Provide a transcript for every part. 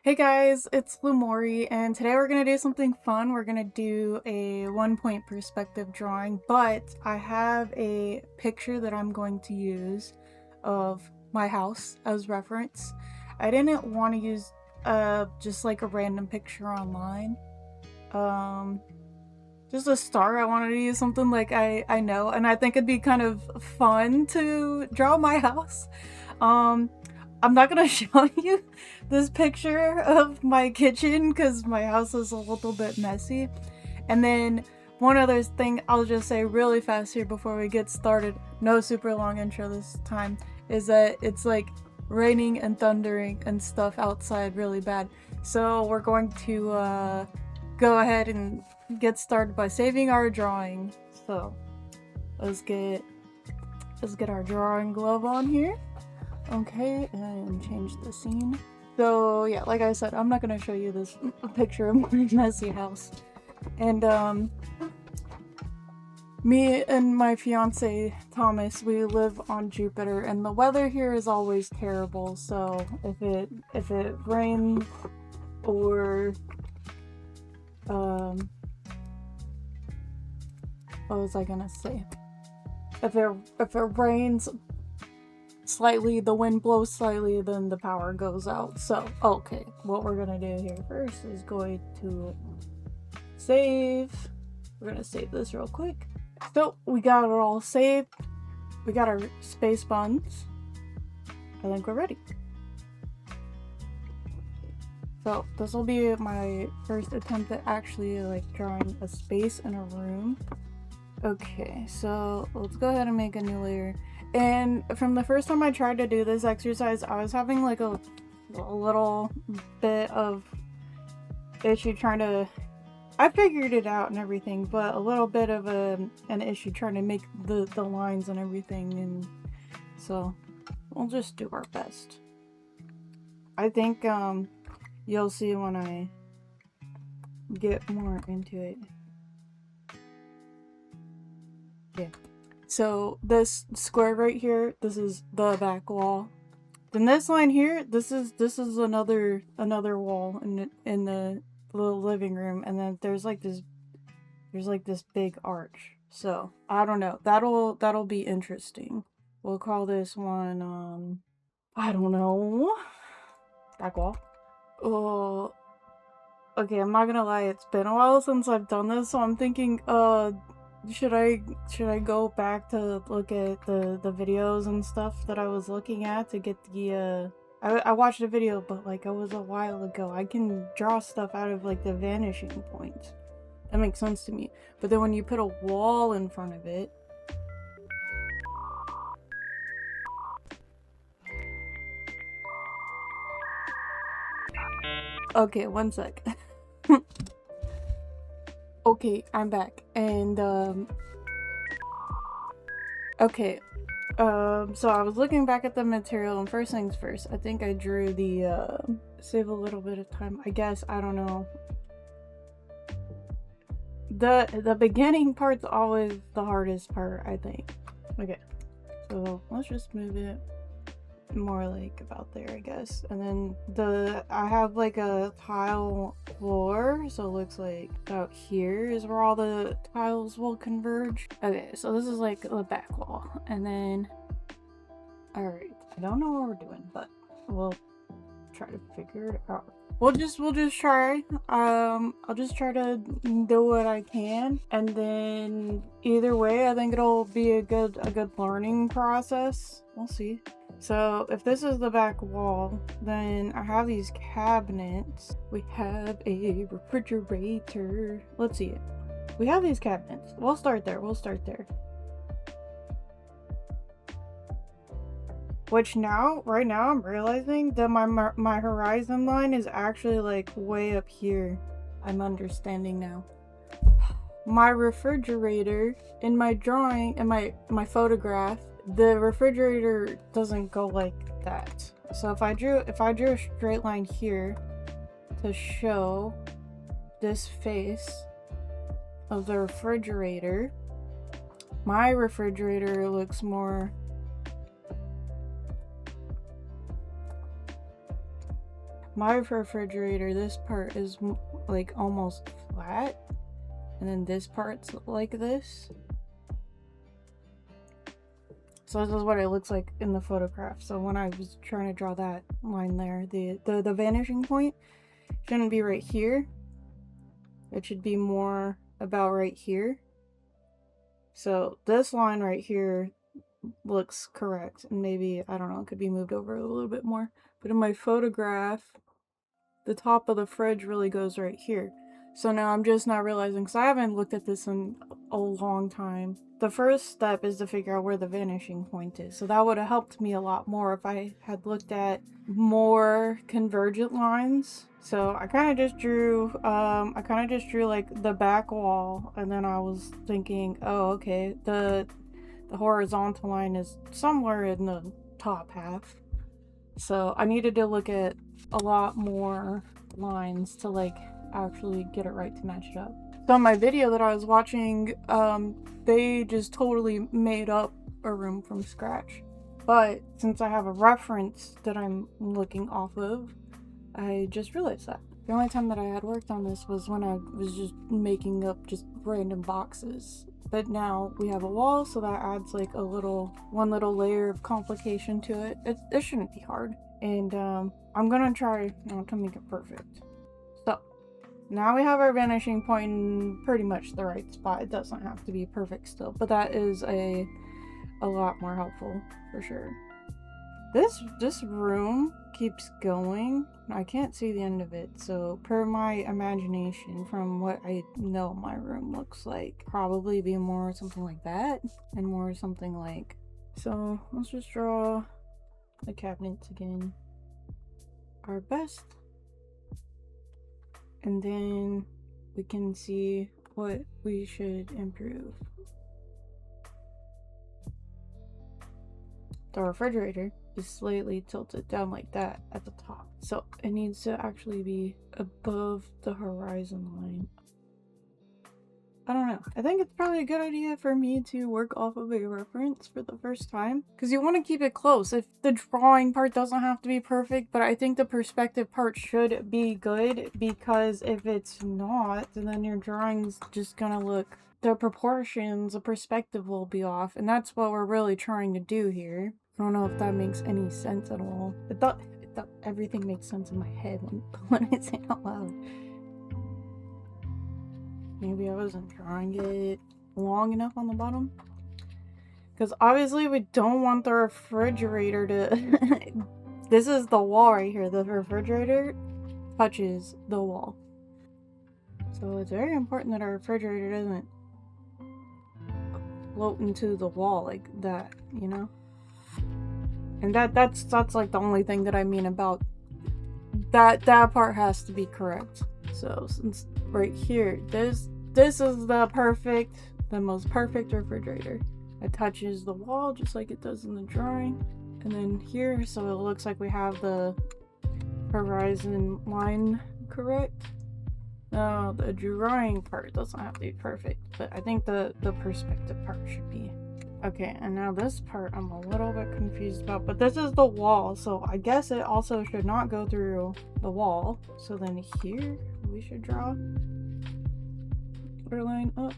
Hey guys, it's Lumori, and today we're gonna do something fun. We're gonna do a 1 point perspective drawing, but I have a picture that I'm going to use of my house as reference. I didn't want to use just like a random picture online. Just a start, I wanted to use something like I know, and I think it'd be kind of fun to draw my house. I'm not gonna show you this picture of my kitchen because my house is a little bit messy. And then one other thing I'll just say really fast here before we get started, no super long intro this time, is that it's like raining and thundering and stuff outside really bad. So we're going to go ahead and get started by saving our drawing. So let's get our drawing glove on here. Okay, and change the scene. So yeah, like I said, I'm not gonna show you this picture of my messy house. And me and my fiance Thomas, we live on Jupiter, and the weather here is always terrible. So if it rains or what was I gonna say? If it rains slightly, the wind blows slightly, then the power goes out. So okay, what we're gonna do here first is going to save. We're gonna save this real quick. So we got it all saved. We got our space buns. I think we're ready. So this will be my first attempt at actually like drawing a space in a room. Okay, so let's go ahead and make a new layer. And from the first time I tried to do this exercise, I was having like a little bit of issue trying to... I figured it out and everything, but a little bit of an issue trying to make the lines and everything, and so we'll just do our best. I think you'll see when I get more into it. Yeah. So this square right here, this is the back wall. Then this line here, this is another wall in the little living room, and then there's like this big arch. So I don't know. That'll be interesting. We'll call this one I don't know, back wall. Oh, okay. I'm not gonna lie. It's been a while since I've done this, so I'm thinking should I go back to look at the videos and stuff that I was looking at to get the I watched a video, but like it was a while ago. I can draw stuff out of like the vanishing point. That makes sense to me. But then when you put a wall in front of it, okay, one sec. Okay, I'm back, and okay, so I was looking back at the material, and first things first, I think I drew the save a little bit of time, I guess. I don't know. The beginning part's always the hardest part, I think. Okay, so let's just move it more like about there, I guess. And then I have like a tile floor, so it looks like out here is where all the tiles will converge. Okay, so this is like the back wall, and then alright, I don't know what we're doing, but we'll try to figure it out. We'll just try. I'll just try to do what I can, and then either way, I think it'll be a good learning process. We'll see. So if this is the back wall, then I have these cabinets. We have a refrigerator. Let's see it. We have these cabinets. We'll start there. Which right now I'm realizing that my horizon line is actually like way up here. I'm understanding now. My refrigerator in my drawing, in my photograph, the refrigerator doesn't go like that. So if I drew a straight line here to show this face of the refrigerator, my refrigerator looks more my refrigerator, this part is like almost flat, and then this part's like this. So this is what it looks like in the photograph. So when I was trying to draw that line there, the vanishing point shouldn't be right here. It should be more about right here. So this line right here looks correct. And maybe, I don't know, it could be moved over a little bit more. But in my photograph, the top of the fridge really goes right here. So now I'm just not realizing, because I haven't looked at this in a long time. The first step is to figure out where the vanishing point is. So that would have helped me a lot more if I had looked at more convergent lines. So I kind of just drew, like the back wall, and then I was thinking, oh, okay, the horizontal line is somewhere in the top half. So I needed to look at a lot more lines to like actually get it right to match it up. So in my video that I was watching, they just totally made up a room from scratch. But since I have a reference that I'm looking off of, I just realized that. The only time that I had worked on this was when I was just making up just random boxes. But now we have a wall, so that adds like one little layer of complication to it. It shouldn't be hard. And I'm gonna try not to make it perfect. So now we have our vanishing point in pretty much the right spot. It doesn't have to be perfect still, but that is a lot more helpful for sure. This room keeps going. I can't see the end of it, so per my imagination, from what I know my room looks like, probably be more something like that, and more something like... So let's just draw the cabinets again, our best, and then we can see what we should improve. The refrigerator is slightly tilted down like that at the top, so it needs to actually be above the horizon line. I don't know. I think it's probably a good idea for me to work off of a reference for the first time, because you want to keep it close. If the drawing part doesn't have to be perfect, but I think the perspective part should be good, because if it's not, then your drawing's just gonna look... the proportions, the perspective will be off, and that's what we're really trying to do here. I don't know if that makes any sense at all. I thought everything makes sense in my head when I say it out loud. Maybe I wasn't drawing it long enough on the bottom. Because obviously we don't want the refrigerator to... This is the wall right here. The refrigerator touches the wall. So it's very important that our refrigerator doesn't float into the wall like that, you know? And that's like the only thing that I mean about that part has to be correct. So since right here, this is the most perfect refrigerator. It touches the wall just like it does in the drawing. And then here, so it looks like we have the horizon line correct. No, the drawing part doesn't have to be perfect, but I think the perspective part should be. Okay, and now this part I'm a little bit confused about, but this is the wall, so I guess it also should not go through the wall. So then here, we should draw our line up.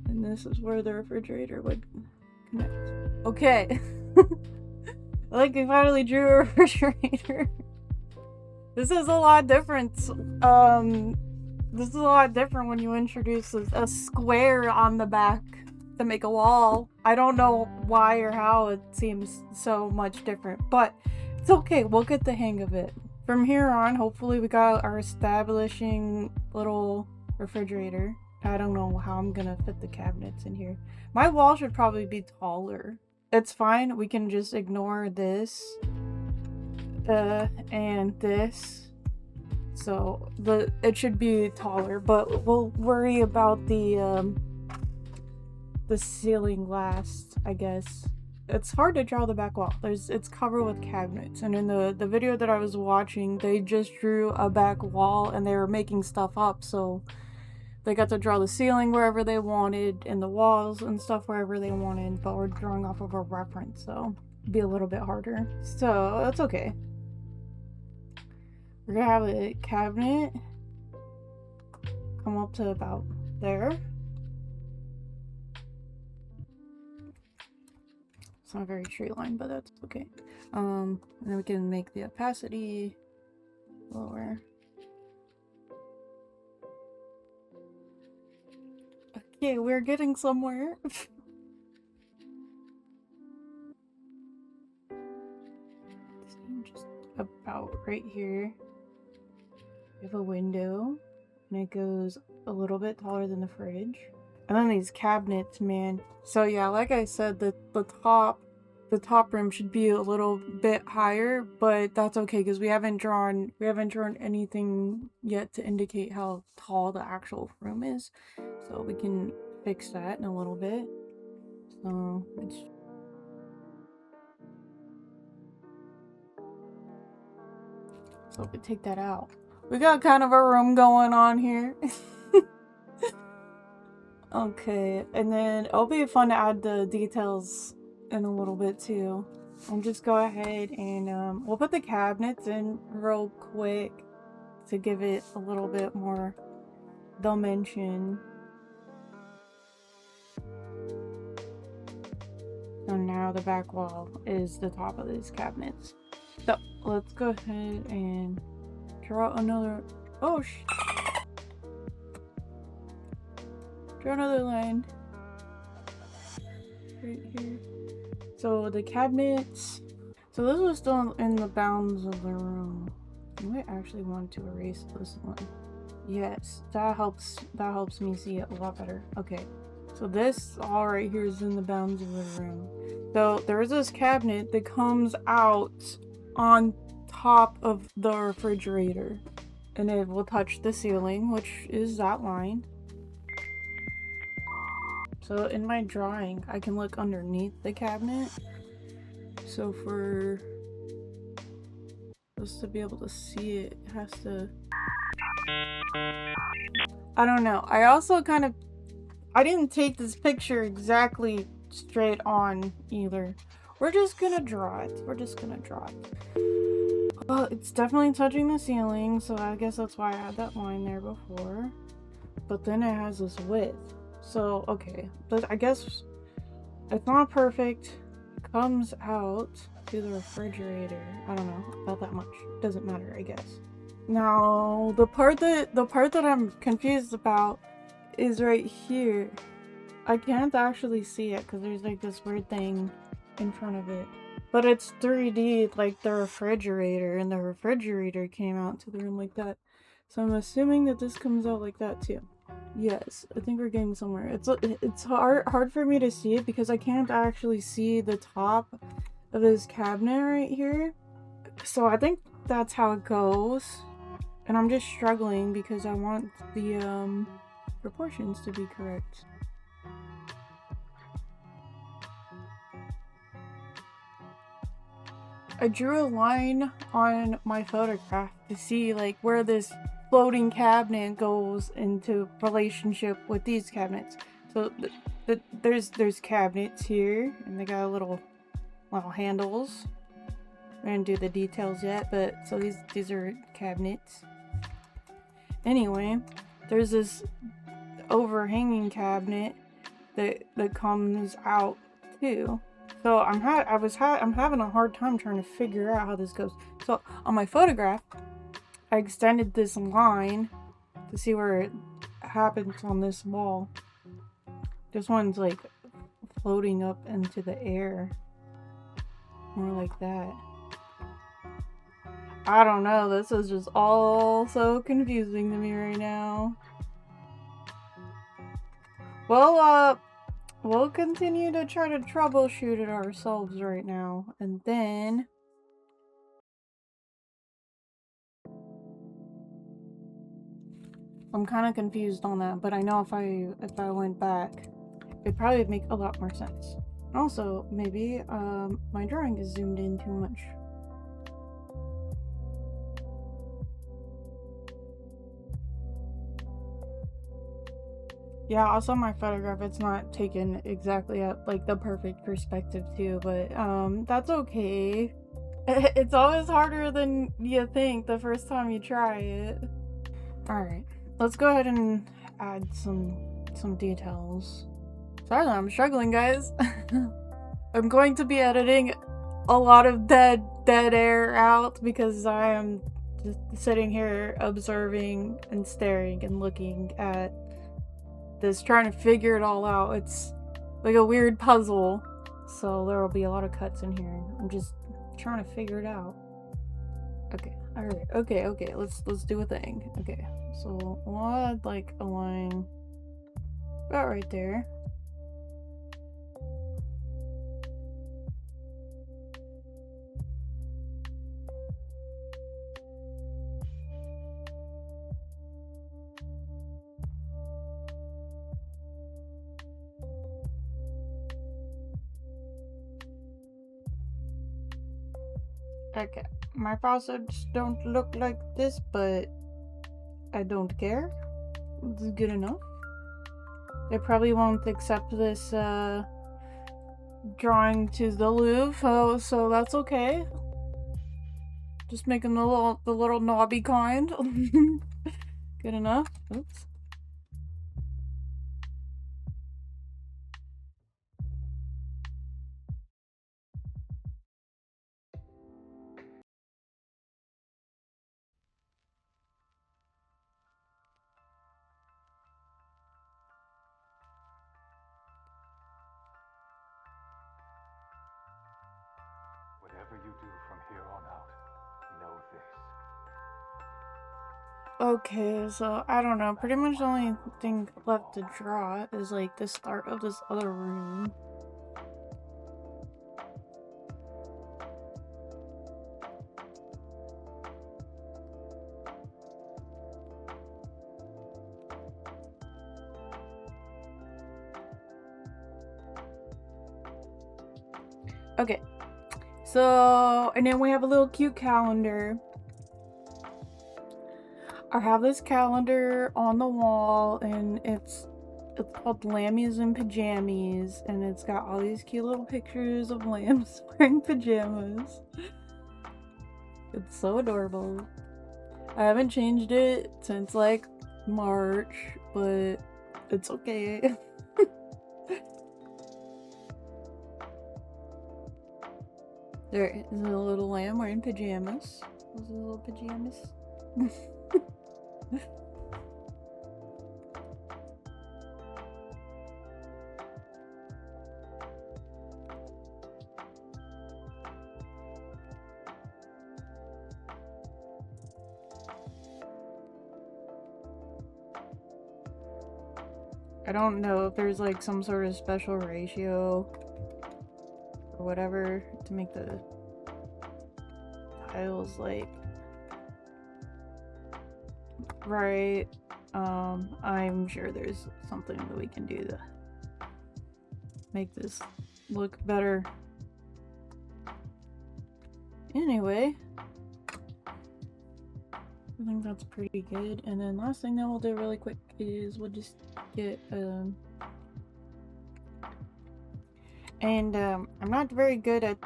And this is where the refrigerator would connect. Okay. I like I finally drew a refrigerator. This is a lot different. This is a lot different when you introduce a square on the back to make a wall. I don't know why or how it seems so much different, but it's okay. We'll get the hang of it. From here on, hopefully we got our establishing little refrigerator. I don't know how I'm gonna fit the cabinets in here. My wall should probably be taller. It's fine. We can just ignore this. And this, so it should be taller, but we'll worry about the ceiling last, I guess. It's hard to draw the back wall. It's covered with cabinets, and in the video that I was watching, they just drew a back wall and they were making stuff up, so they got to draw the ceiling wherever they wanted and the walls and stuff wherever they wanted, but we're drawing off of a reference, so it'd be a little bit harder. So that's okay. We're gonna have a cabinet come up to about there. It's not very straight line, but that's okay. And then we can make the opacity lower. Okay, we're getting somewhere. Just about right here. We have a window, and it goes a little bit taller than the fridge. And then these cabinets, man. So yeah, like I said, the top room should be a little bit higher, but that's okay because we haven't drawn anything yet to indicate how tall the actual room is. So we can fix that in a little bit. So we could take that out. We got kind of a room going on here. Okay, and then it'll be fun to add the details in a little bit too. I'll just go ahead and we'll put the cabinets in real quick to give it a little bit more dimension. So now the back wall is the top of these cabinets. So let's go ahead and draw another. Oh draw another line right here. So the cabinets. So this was still in the bounds of the room. I might actually want to erase this one. Yes, that helps me see it a lot better. Okay, so this all right here is in the bounds of the room. So there's this cabinet that comes out on top of the refrigerator, and it will touch the ceiling, which is that line. So in my drawing, I can look underneath the cabinet. So for us to be able to see it, it has to... I don't know. I also I didn't take this picture exactly straight on either. We're just gonna draw it. Well, it's definitely touching the ceiling, so I guess that's why I had that line there before. But then it has this width. So, okay. But I guess it's not perfect. It comes out to the refrigerator. I don't know about that much. Doesn't matter, I guess. Now, the part that I'm confused about is right here. I can't actually see it because there's like this weird thing in front of it. But it's 3D like the refrigerator, and the refrigerator came out to the room like that. So I'm assuming that this comes out like that too. Yes, I think we're getting somewhere. It's hard for me to see it because I can't actually see the top of this cabinet right here. So I think that's how it goes. And I'm just struggling because I want the proportions to be correct. I drew a line on my photograph to see like where this floating cabinet goes into relationship with these cabinets. So there's cabinets here, and they got little handles. I didn't do the details yet, but so these are cabinets. Anyway, there's this overhanging cabinet that comes out too. So I'm having a hard time trying to figure out how this goes. So on my photograph, I extended this line to see where it happens on this wall. This one's like floating up into the air. More like that. I don't know, this is just all so confusing to me right now. Well, we'll continue to try to troubleshoot it ourselves right now, and then... I'm kind of confused on that, but I know if I went back, it'd probably make a lot more sense. Also, maybe my drawing is zoomed in too much. Yeah, also my photograph, it's not taken exactly at like the perfect perspective too, but that's okay. It's always harder than you think the first time you try it. Alright, let's go ahead and add some details. Sorry that I'm struggling, guys. I'm going to be editing a lot of dead air out because I am just sitting here observing and staring and looking at this, trying to figure it all out. It's like a weird puzzle, so there will be a lot of cuts in here. I'm just trying to figure it out. Okay, alright, okay, let's do a thing. Okay, so we'll add like a line about right there. Okay, my faucets don't look like this, but I don't care. It's good enough. They probably won't accept this drawing to the Louvre, so that's okay. Just making the little knobby kind. Good enough. Oops. Whatever you do from here on out, know this. Okay, so I don't know. Pretty much the only thing left to draw is like the start of this other room. Okay, so and then we have a little cute calendar. I have this calendar on the wall, and it's called Lammies and Pajamas, and it's got all these cute little pictures of lambs wearing pajamas. It's so adorable. I haven't changed it since like March, but it's okay. There is a little lamb wearing pajamas. Those are little pajamas. I don't know if there's like some sort of special ratio or whatever to make the tiles like right. I'm sure there's something that we can do to make this look better. Anyway, I think that's pretty good. And then last thing that we'll do really quick is we'll just get I'm not very good at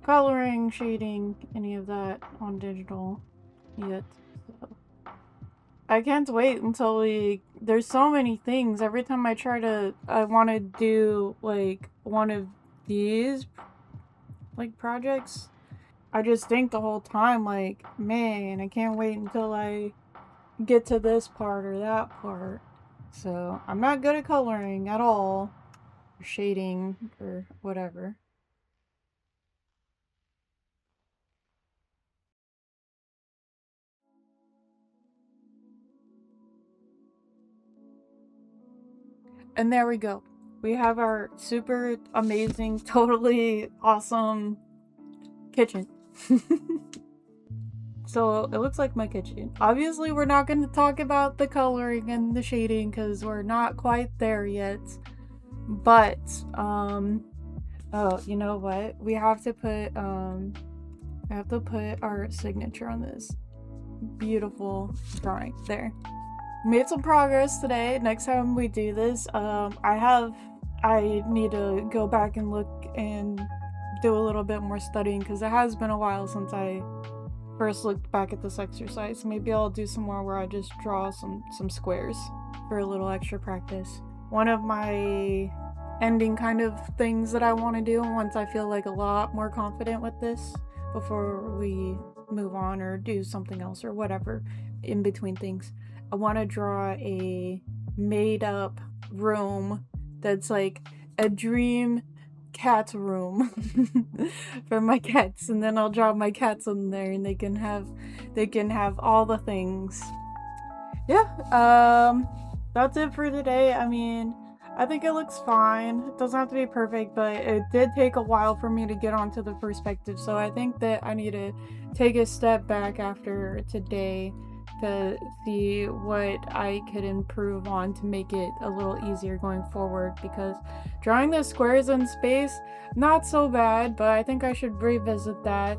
coloring, shading, any of that on digital yet. So I can't wait until there's so many things. Every time I want to do like one of these like projects, I just think the whole time like, man, I can't wait until I get to this part or that part. So I'm not good at coloring at all, or shading or whatever. And there we go. We have our super amazing, totally awesome kitchen. So it looks like my kitchen. Obviously, we're not going to talk about the coloring and the shading because we're not quite there yet. But, oh, you know what? We have to put, our signature on this beautiful drawing there. Made some progress today. Next time we do this, I need to go back and look and do a little bit more studying because it has been a while since I first looked back at this exercise. Maybe I'll do some more where I just draw some squares for a little extra practice. One of my ending kind of things that I want to do once I feel like a lot more confident with this before we move on or do something else or whatever in between things, I want to draw a made up room that's like a dream cat room for my cats, and then I'll draw my cats in there and they can have all the things. Yeah, that's it for today. I mean, I think it looks fine. It doesn't have to be perfect, but it did take a while for me to get onto the perspective, so I think that I need to take a step back after today to see what I could improve on to make it a little easier going forward, because drawing the squares in space, not so bad, but I think I should revisit that.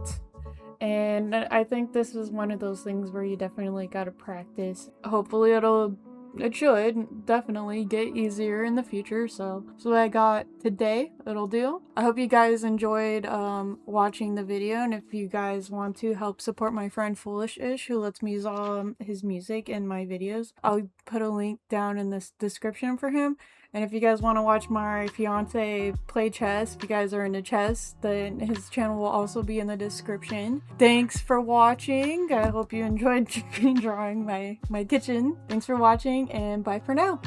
And I think this is one of those things where you definitely gotta practice. Hopefully it should definitely get easier in the future. So what I got today, it'll do. I hope you guys enjoyed watching the video, and if you guys want to help support my friend Foolish-ish, who lets me use all his music in my videos, I'll put a link down in this description for him. And if you guys want to watch my fiance play chess, if you guys are into chess, then his channel will also be in the description. Thanks for watching. I hope you enjoyed drawing my kitchen. Thanks for watching, and bye for now.